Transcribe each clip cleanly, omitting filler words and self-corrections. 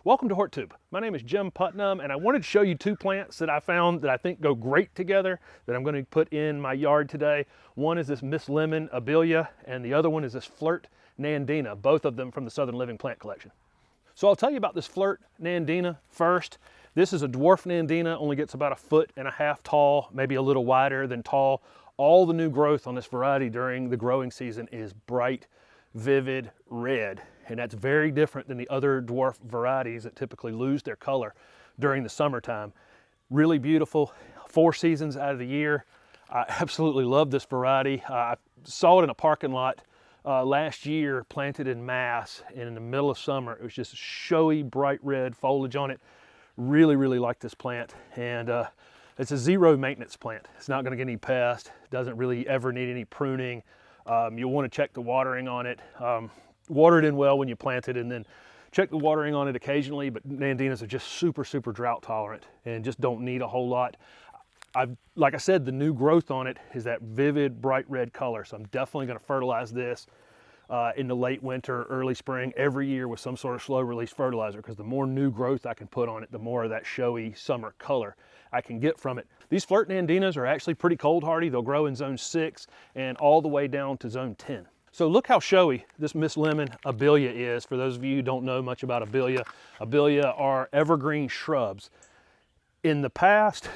Welcome to HortTube. My name is Jim Putnam, and I wanted to show you two plants that I found that I think go great together that I'm going to put in my yard today. One is this Miss Lemon Abelia, and the other one is this Flirt Nandina, both of them from the Southern Living Plant Collection. So I'll tell you about this Flirt Nandina first. This is a dwarf Nandina, only gets about 1.5 feet tall, maybe a little wider than tall. All the new growth on this variety during the growing season is bright, vivid red. And that's very different than the other dwarf varieties that typically lose their color during the summertime. Really beautiful, 4 seasons out of the year. I absolutely love this variety. I saw it in a parking lot last year, planted in mass, and in the middle of summer. It was just showy, bright red foliage on it. Really, really like this plant. And it's a zero maintenance plant. It's not gonna get any pests, doesn't really ever need any pruning. You'll wanna check the watering on it. Water it in well when you plant it, and then check the watering on it occasionally. But Nandinas are just super, super drought tolerant and just don't need a whole lot. Like I said, the new growth on it is that vivid, bright red color. So I'm definitely going to fertilize this in the late winter, early spring, every year with some sort of slow release fertilizer, because the more new growth I can put on it, the more of that showy summer color I can get from it. These Flirt Nandinas are actually pretty cold hardy. They'll grow in zone 6 and all the way down to zone 10. So look how showy this Miss Lemon Abelia is. For those of you who don't know much about Abelia, Abelia are evergreen shrubs. In the past,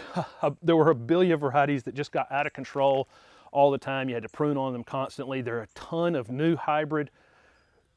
there were Abelia varieties that just got out of control all the time. You had to prune on them constantly. There are a ton of new hybrid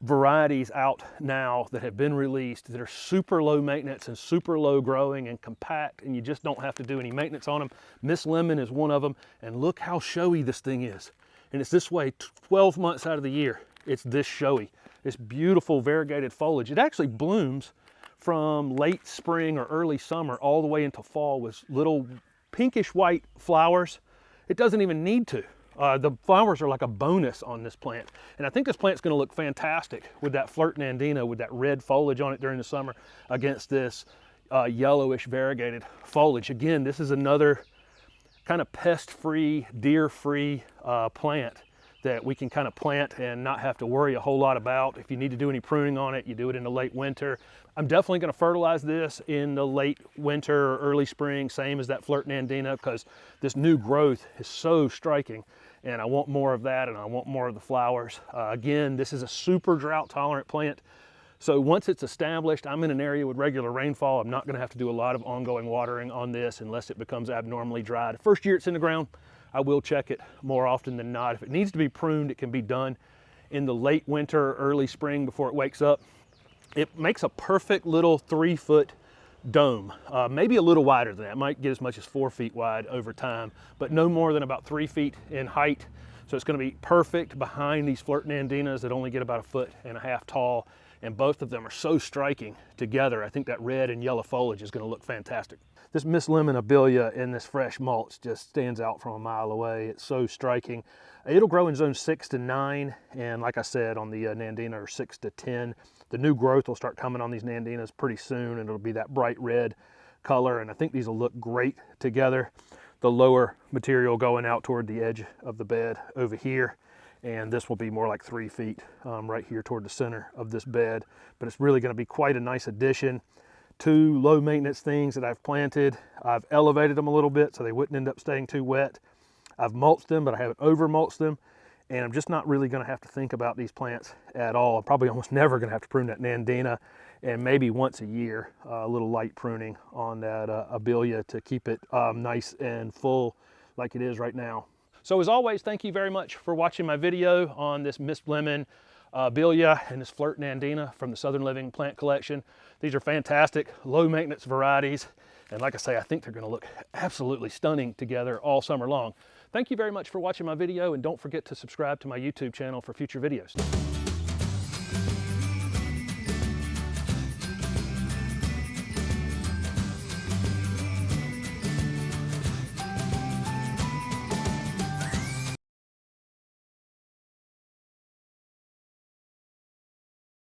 varieties out now that have been released that are super low maintenance and super low growing and compact, and you just don't have to do any maintenance on them. Miss Lemon is one of them, and look how showy this thing is. And it's this way 12 months out of the year. It's this showy. It's beautiful variegated foliage. It actually blooms from late spring or early summer all the way into fall with little pinkish white flowers. It doesn't even need to. The flowers are like a bonus on this plant. And I think this plant's gonna look fantastic with that Flirt Nandina, with that red foliage on it during the summer against this yellowish variegated foliage. Again, this is another kind of pest-free, deer-free plant that we can kind of plant and not have to worry a whole lot about. If you need to do any pruning on it, you do it in the late winter. I'm definitely going to fertilize this in the late winter or early spring, same as that Flirt Nandina, because this new growth is so striking, and I want more of that, and I want more of the flowers. Again, this is a super drought-tolerant plant. So once it's established, I'm in an area with regular rainfall. I'm not going to have to do a lot of ongoing watering on this unless it becomes abnormally dry. The first year it's in the ground, I will check it more often than not. If it needs to be pruned, it can be done in the late winter, early spring before it wakes up. It makes a perfect little 3-foot dome, maybe a little wider than that. It might get as much as 4 feet wide over time, but no more than about 3 feet in height. So it's going to be perfect behind these Flirt Nandinas that only get about 1.5 feet tall. And both of them are so striking together. I think that red and yellow foliage is going to look fantastic. This Miss Lemon Abelia in this fresh mulch just stands out from a mile away. It's so striking. It'll grow in zone 6 to 9, and like I said, on the Nandina are 6 to 10. The new growth will start coming on these Nandinas pretty soon, and it'll be that bright red color, and I think these will look great together. The lower material going out toward the edge of the bed over here, and this will be more like 3 feet right here toward the center of this bed. But it's really going to be quite a nice addition. 2 low maintenance things that I've planted. I've elevated them a little bit so they wouldn't end up staying too wet. I've mulched them, but I haven't over mulched them. And I'm just not really going to have to think about these plants at all. I'm probably almost never going to have to prune that Nandina, and maybe once a year, a little light pruning on that Abelia to keep it nice and full like it is right now. So as always, thank you very much for watching my video on this Miss Lemon Abelia and this Flirt Nandina from the Southern Living Plant Collection. These are fantastic, low maintenance varieties. And like I say, I think they're gonna look absolutely stunning together all summer long. Thank you very much for watching my video, and don't forget to subscribe to my YouTube channel for future videos.